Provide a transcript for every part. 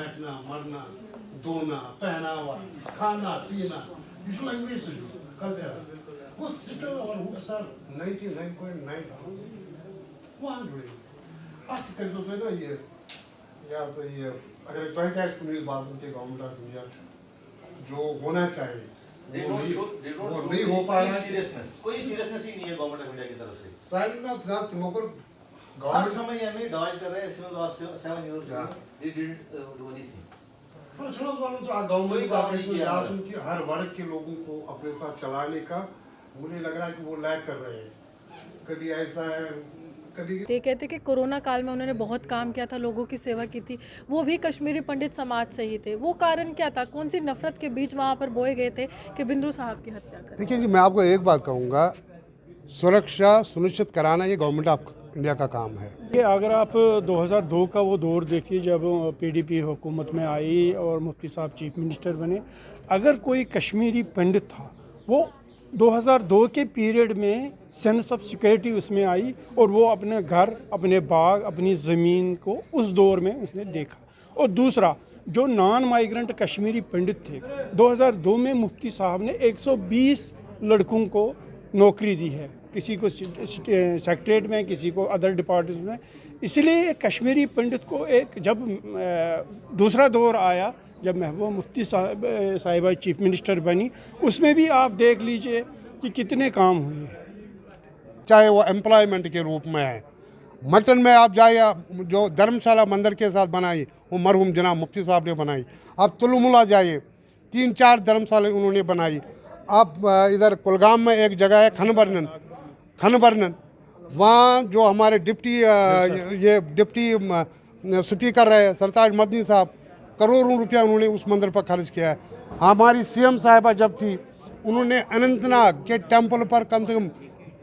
बैठना, मरना, धोना, पहनावा, खाना पीना, विजुअल लैंग्वेज से जुड़ा कल्चर, वो सिटर और हुड सर 99.9% वहाँ जुड़े। आज कर तो ना ये यहाँ से ये अगर तो है सुनील बादल के गवर्नमेंट ऑफ इंडिया जो होना चाहिए वो नहीं हो पा रहा है। कोई सीरियसनेस ही नहीं है गवर्नमेंट ऑफ इंडिया की तरफ से। साइलेंट जांच मगर हर समय हमें डॉज कर रहे हैं इसमें last 7 years they didn't do anything. पर चलो वालों तो गवर्नमेंट का प्रयास उनकी हर वर्ग के लोगों को अपने साथ चलाने का मुझे लग रहा है कि वो लैग कर रहे हैं। कभी ऐसा है कभी ये कहते कि कोरोना काल में उन्होंने बहुत काम किया था, लोगों की सेवा की थी, वो भी कश्मीरी पंडित समाज से ही थे। वो कारण क्या था, कौन सी नफरत के बीच वहाँ पर बोए गए थे कि बिंदु साहब की हत्या कर? देखिए जी, मैं आपको एक बात कहूँगा, सुरक्षा सुनिश्चित कराना ये गवर्नमेंट ऑफ इंडिया का काम है। ये अगर आप 2002 का वो दौर देखिए जब पीडीपी हुकूमत में आई और मुफ्ती साहब चीफ मिनिस्टर बने, अगर कोई कश्मीरी पंडित था वो 2002 के पीरियड में सेंस ऑफ सिक्योरिटी उसमें आई और वो अपने घर, अपने बाग, अपनी ज़मीन को उस दौर में उसने देखा। और दूसरा, जो नॉन माइग्रेंट कश्मीरी पंडित थे, 2002 में मुफ्ती साहब ने 120 लड़कों को नौकरी दी है, किसी को सेक्रेटरीट में, किसी को अदर डिपार्टमेंट में। इसलिए कश्मीरी पंडित को एक जब दूसरा दौर आया, जब महबूबा मुफ्ती साहिबा चीफ मिनिस्टर बनी, उसमें भी आप देख लीजिए कि कितने काम हुए हैं। चाहे वो एम्प्लॉयमेंट के रूप में है, मटन में आप जाइए, जो धर्मशाला मंदिर के साथ बनाई वो मरहूम जनाब मुफ्ती साहब ने बनाई। आप तुलमुला जाइए, 3-4 धर्मशाला उन्होंने बनाई। आप इधर कुलगाम में एक जगह है खनबरनन, वहाँ जो हमारे डिप्टी स्पीकर रहे सरताज मदनी साहब, करोड़ों रुपया उन्होंने उस मंदिर पर खर्च किया है। हमारी सीएम साहिबा जब थी, उन्होंने अनंतनाग के टेम्पल पर कम से कम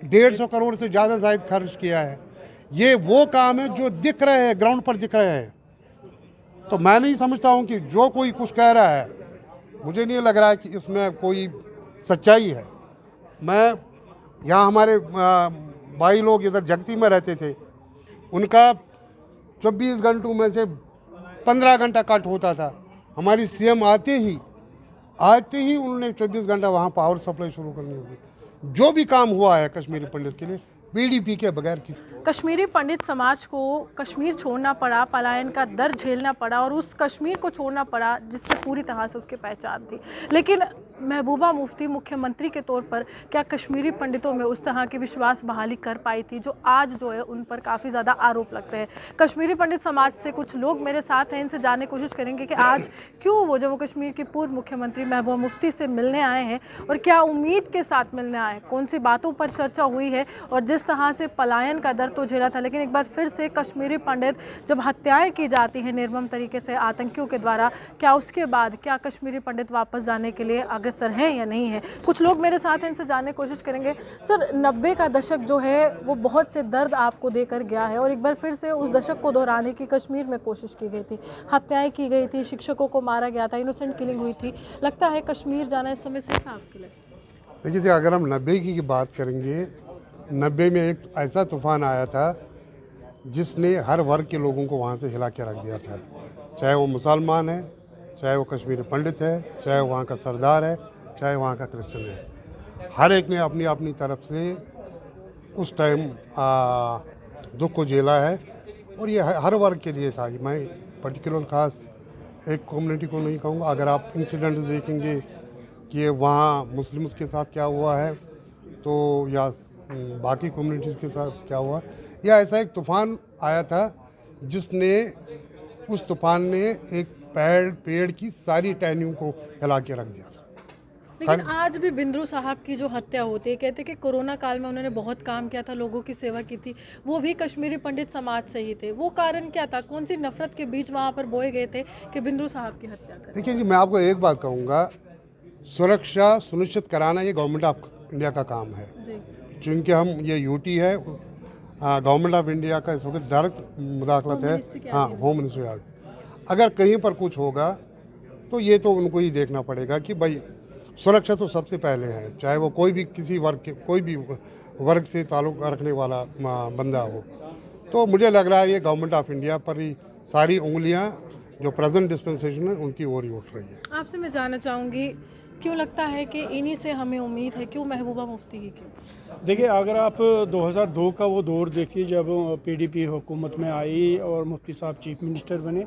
150 करोड़ से ज़्यादा जायद खर्च किया है। ये वो काम है जो दिख रहे हैं, ग्राउंड पर दिख रहे हैं। तो मैं नहीं समझता हूँ कि जो कोई कुछ कह रहा है, मुझे नहीं लग रहा है कि इसमें कोई सच्चाई है। मैं यहाँ हमारे भाई लोग इधर जगती में रहते थे, उनका 24 घंटों में से 15 घंटा कट होता था। हमारी सीएम आते ही उन्होंने 24 घंटा वहाँ पावर सप्लाई शुरू करनी होगी। जो भी काम हुआ है कश्मीरी पंडित के लिए पीडीपी के बगैर किसी कश्मीरी पंडित समाज को कश्मीर छोड़ना पड़ा, पलायन का दर्द झेलना पड़ा और उस कश्मीर को छोड़ना पड़ा जिससे पूरी तरह से उसकी पहचान थी। लेकिन महबूबा मुफ्ती मुख्यमंत्री के तौर पर क्या कश्मीरी पंडितों में उस तरह की विश्वास बहाली कर पाई थी जो आज जो है उन पर काफ़ी ज़्यादा आरोप लगते हैं? कश्मीरी पंडित समाज से कुछ लोग मेरे साथ हैं, इनसे जानने की कोशिश करेंगे कि आज क्यों वो जम्मू कश्मीर की पूर्व मुख्यमंत्री महबूबा मुफ्ती से मिलने आए हैं और क्या उम्मीद के साथ मिलने आए हैं, कौन सी बातों पर चर्चा हुई है और जिस तरह से पलायन का दर्द तो झेला था, लेकिन एक बार फिर से कश्मीरी पंडित जब हत्याएं की जाती हैं निर्मम तरीके से आतंकियों के द्वारा, क्या उसके बाद क्या कश्मीरी पंडित वापस जाने के लिए अग्रसर हैं या नहीं है? कुछ लोग मेरे साथ हैं, इनसे जानने की कोशिश करेंगे। सर, 90 का दशक जो है वो बहुत से दर्द आपको देकर गया है और एक बार फिर से उस दशक को दोहराने की कश्मीर में कोशिश की गई थी, हत्याएं की गई थी, शिक्षकों को मारा गया था, इनोसेंट किलिंग हुई थी। लगता है कश्मीर जाना इस समय सही था आपके लिए? देखिए, अगर हम 90 की बात करेंगे, 90 में एक ऐसा तूफान आया था जिसने हर वर्ग के लोगों को वहाँ से हिला के रख दिया था। चाहे वो मुसलमान है, चाहे वो कश्मीरी पंडित है, चाहे वहाँ का सरदार है, चाहे वहाँ का क्रिश्चियन है, हर एक ने अपनी अपनी तरफ से उस टाइम दुख को झेला है। और ये हर वर्ग के लिए था। मैं पर्टिकुलर खास एक कम्युनिटी को नहीं कहूँगा। अगर आप इंसिडेंट देखेंगे कि वहाँ मुस्लिम्स के साथ क्या हुआ है तो या बाकी कम्युनिटीज़ के साथ क्या हुआ, या ऐसा एक तूफ़ान आया था जिसने उस तूफ़ान ने एक पेड़ की सारी टहनियों को हिला के रख दिया था। लेकिन आज भी बिंद्रू साहब की जो हत्या होती है, कहते कि कोरोना काल में उन्होंने बहुत काम किया था, लोगों की सेवा की थी, वो भी कश्मीरी पंडित समाज से ही थे। वो कारण क्या था, कौन सी नफरत के बीच वहाँ पर बोए गए थे कि बिंद्रू साहब की हत्या कर? देखिए जी, मैं आपको एक बात कहूँगा, सुरक्षा सुनिश्चित कराना ये गवर्नमेंट ऑफ इंडिया का काम है। चूँकि हम ये यूटी है, गवर्नमेंट ऑफ इंडिया का इस वक्त डायरेक्ट मुदाखलत है, हाँ, होम मिनिस्ट्री। अगर कहीं पर कुछ होगा तो ये तो उनको ही देखना पड़ेगा कि भाई सुरक्षा तो सबसे पहले है, चाहे वो कोई भी किसी वर्ग के कोई भी वर्ग से ताल्लुक़ रखने वाला बंदा हो। तो मुझे लग रहा है ये गवर्नमेंट ऑफ इंडिया पर ही सारी उंगलियां जो प्रेजेंट डिस्पेंसेशन है उनकी ओर ही उठ रही है। आपसे मैं जानना चाहूँगी, क्यों लगता है कि इन्हीं से हमें उम्मीद है, क्यों महबूबा मुफ्ती ही क्यों? देखिए, अगर आप 2002 का वो दौर देखिए जब पीडीपी हुकूमत में आई और मुफ्ती साहब चीफ मिनिस्टर बने,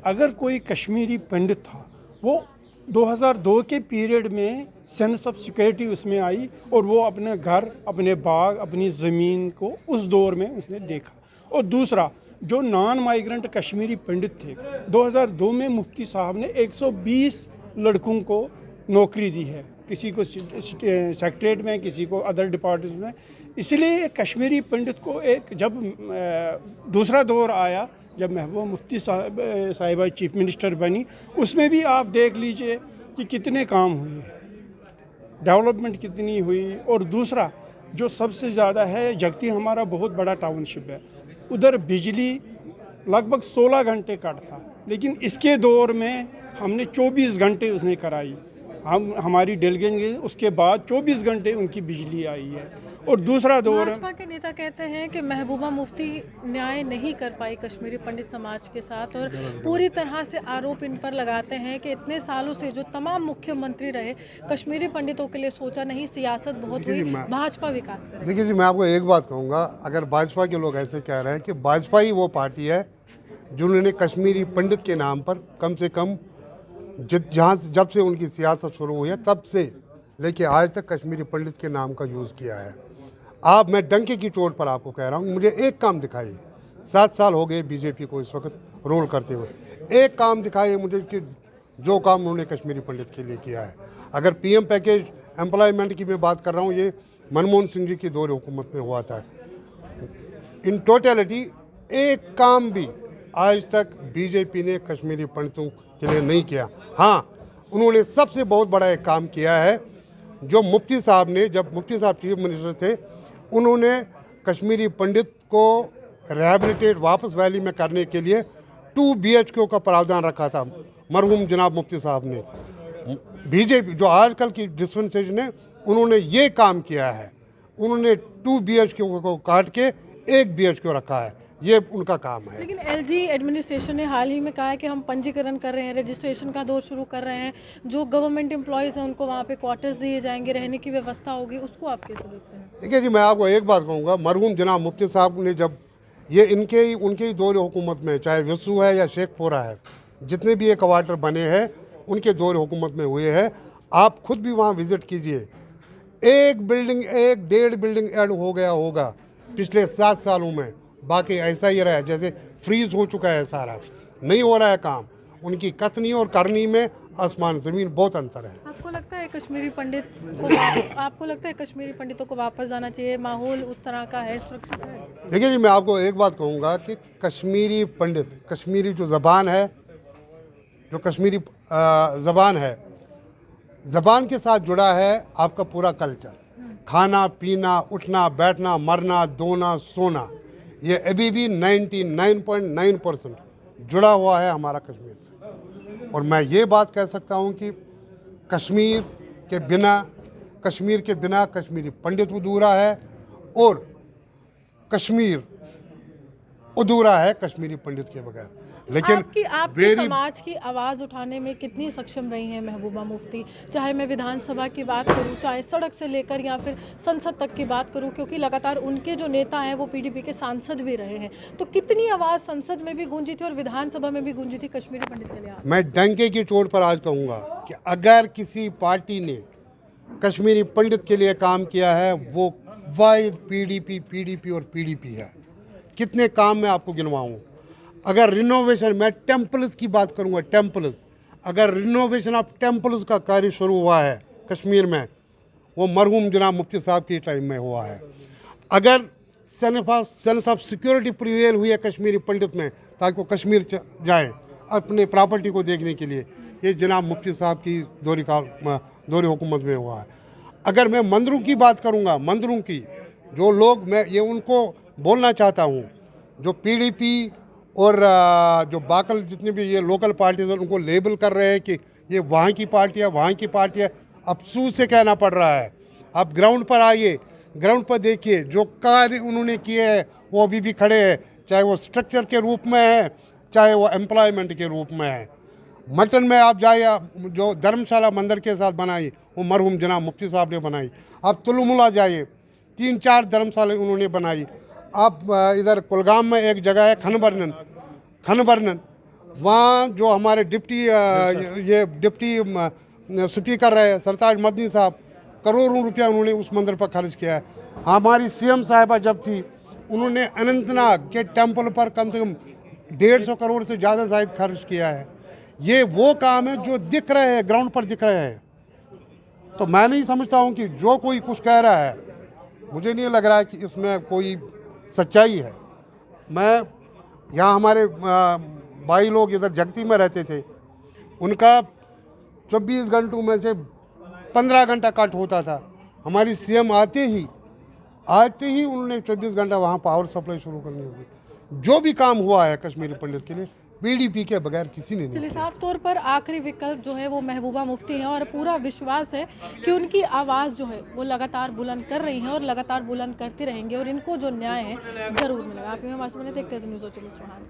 अगर कोई कश्मीरी पंडित था वो 2002 के पीरियड में सेंस ऑफ सिक्योरिटी उसमें आई और वो अपने घर, अपने बाग, अपनी ज़मीन को उस दौर में उसने देखा। और दूसरा, जो नॉन माइग्रेंट कश्मीरी पंडित थे, 2002 में मुफ्ती साहब ने 120 लड़कों को नौकरी दी है, किसी को सेक्रेटरीट में, किसी को अदर डिपार्टमेंट में। इसलिए कश्मीरी पंडित को एक जब दूसरा दौर आया, जब महबूबा मुफ्ती साहिबा चीफ मिनिस्टर बनी, उसमें भी आप देख लीजिए कि कितने काम हुए, डेवलपमेंट कितनी हुई। और दूसरा जो सबसे ज़्यादा है, जगती हमारा बहुत बड़ा टाउनशिप है, उधर बिजली लगभग 16 घंटे कट था, लेकिन इसके दौर में हमने 24 घंटे उसने कराई। हमारी डेलीगेशन उसके बाद 24 घंटे उनकी बिजली आई है। और दूसरा दौर, भाजपा के नेता कहते हैं कि महबूबा मुफ्ती न्याय नहीं कर पाई कश्मीरी पंडित समाज के साथ, और पूरी तरह से आरोप इन पर लगाते हैं कि इतने सालों से जो तमाम मुख्यमंत्री रहे, कश्मीरी पंडितों के लिए सोचा नहीं, सियासत बहुत हुई, भाजपा विकास करे। देखिए जी, मैं आपको एक बात कहूँगा, अगर भाजपा के लोग ऐसे कह रहे हैं कि भाजपा ही वो पार्टी है जिन्होंने कश्मीरी पंडित के नाम पर कम से कम जहाँ जब से उनकी सियासत शुरू हुई है तब से लेके आज तक कश्मीरी पंडित के नाम का यूज़ किया है। आप, मैं डंके की चोट पर आपको कह रहा हूँ, मुझे एक काम दिखाइए, 7 साल हो गए बीजेपी को इस वक्त रोल करते हुए, एक काम दिखाइए मुझे कि जो काम उन्होंने कश्मीरी पंडित के लिए किया है। अगर पीएम पैकेज एम्प्लॉयमेंट की मैं बात कर रहा हूँ, ये मनमोहन सिंह जी की दौर हुकूमत में हुआ था। इन टोटलिटी एक काम भी आज तक बीजेपी ने कश्मीरी पंडितों के लिए नहीं किया। हाँ, उन्होंने सबसे बहुत बड़ा एक काम किया है, जो मुफ्ती साहब ने, जब मुफ्ती साहब चीफ मिनिस्टर थे, उन्होंने कश्मीरी पंडित को रिहैबिलिटेट वापस वैली में करने के लिए 2 BHK का प्रावधान रखा था मरहूम जनाब मुफ्ती साहब ने। बीजेपी जो आजकल की डिस्पेंसेशन है, उन्होंने ये काम किया है, उन्होंने 2 BHK को काट के 1 BHK रखा है, ये उनका काम है। लेकिन एलजी एडमिनिस्ट्रेशन ने हाल ही में कहा है कि हम पंजीकरण कर रहे हैं, रजिस्ट्रेशन का दौर शुरू कर रहे हैं, जो गवर्नमेंट एम्प्लॉयज़ हैं उनको वहाँ पे क्वार्टर्स दिए जाएंगे, रहने की व्यवस्था होगी, उसको आप कैसे देखते हैं? देखिए जी, मैं आपको एक बात कहूँगा, मरहूम जनाब मुफ्ती साहब ने जब ये उनके ही दौर हुकूमत में, चाहे विसू है या शेखपुरा है, जितने भी ये क्वार्टर बने हैं उनके दौर हुकूमत में हुए हैं। आप खुद भी वहाँ विज़िट कीजिए, एक बिल्डिंग, 1-1.5 बिल्डिंग ऐड हो गया होगा पिछले 7 सालों में, बाकी ऐसा ही रहा है जैसे फ्रीज हो चुका है, सारा नहीं हो रहा है काम। उनकी कथनी और करनी में आसमान ज़मीन बहुत अंतर है। आपको लगता है कश्मीरी पंडित को आपको लगता है कश्मीरी पंडितों को वापस जाना चाहिए? माहौल उस तरह का है, सुरक्षित है? देखिए जी, मैं आपको एक बात कहूँगा कि कश्मीरी पंडित, कश्मीरी जो ज़बान है, जो कश्मीरी ज़बान है, ज़बान के साथ जुड़ा है आपका पूरा कल्चर, खाना पीना, उठना बैठना, मरना धोना सोना, ये अभी भी 99.9% जुड़ा हुआ है हमारा कश्मीर से। और मैं ये बात कह सकता हूँ कि कश्मीर के बिना कश्मीरी पंडित अधूरा है, और कश्मीर अधूरा है कश्मीरी पंडित के बगैर। लेकिन आपकी समाज की आवाज़ उठाने में कितनी सक्षम रही हैं महबूबा मुफ्ती? चाहे मैं विधानसभा की बात करूं, चाहे सड़क से लेकर या फिर संसद तक की बात करूं, क्योंकि लगातार उनके जो नेता हैं वो पीडीपी के सांसद भी रहे हैं, तो कितनी आवाज़ संसद में भी गूंजी थी और विधानसभा में भी गूंजी थी कश्मीरी पंडित के लिए? मैं डंके की चोट पर आज कहूँगा कि अगर किसी पार्टी ने कश्मीरी पंडित के लिए काम किया है, वो वाहिद पीडीपी और पीडीपी है। कितने काम मैं आपको गिनवाऊँ? अगर रिनोवेशन, मैं टेम्पल्स की बात करूंगा, टेम्पल्स, अगर रिनोवेशन ऑफ टेम्पल्स का कार्य शुरू हुआ है कश्मीर में, वो मरहूम जनाब मुफ्ती साहब के टाइम में हुआ है। अगर सेंस ऑफ सिक्योरिटी प्रिवेल हुई है कश्मीरी पंडित में ताकि वो कश्मीर जाए अपने प्रॉपर्टी को देखने के लिए, ये जनाब मुफ्ती साहब की दौरे हुकूमत में हुआ है। अगर मैं मंदिरों की बात करूंगा, मंदिरों की जो लोग, मैं ये उनको बोलना चाहता हूँ, जो पीडीपी और जो बाकल जितने भी ये लोकल पार्टीज हैं, उनको लेबल कर रहे हैं कि ये वहाँ की पार्टी है, वहाँ की पार्टी है, अफसोस से कहना पड़ रहा है। आप ग्राउंड पर आइए, ग्राउंड पर देखिए जो कार्य उन्होंने किए हैं वो अभी भी खड़े हैं, चाहे वो स्ट्रक्चर के रूप में है, चाहे वो एम्प्लॉयमेंट के रूप में है। मल्टन में आप जाइए, जो धर्मशाला मंदिर के साथ बनाई वो मरहूम जनाब मुफ्ती साहब ने बनाई। आप तुलमुला जाइए, 3-4 धर्मशाला उन्होंने बनाई। आप इधर कुलगाम में एक जगह है खनबरनन, वहाँ जो हमारे डिप्टी स्पीकर रहे सरताज मदनी साहब, करोड़ों रुपया उन्होंने उस मंदिर पर खर्च किया है। हमारी सीएम साहिबा जब थी, उन्होंने अनंतनाग के टेम्पल पर कम से कम 150 करोड़ से ज़्यादा जायद खर्च किया है। ये वो काम है जो दिख रहे हैं, ग्राउंड पर दिख रहे हैं। तो मैं नहीं समझता हूँ कि जो कोई कुछ कह रहा है, मुझे नहीं लग रहा है कि इसमें कोई सच्चाई है। मैं यहाँ हमारे भाई लोग इधर जगती में रहते थे, उनका 24 घंटों में से 15 घंटा कट होता था। हमारी सीएम आते ही उन्होंने 24 घंटा वहाँ पावर सप्लाई शुरू करनी होगी। जो भी काम हुआ है कश्मीरी पंडित के लिए पीडीपी के बगैर किसी ने नहीं। चलिए, साफ तौर पर आखिरी विकल्प जो है वो महबूबा मुफ्ती हैं और पूरा विश्वास है कि उनकी आवाज़ जो है वो लगातार बुलंद कर रही हैं और लगातार बुलंद करती रहेंगी और इनको जो न्याय है ज़रूर मिलेगा। आप हमारे सामने देखते हैं न्यूज़ 24 रुहान।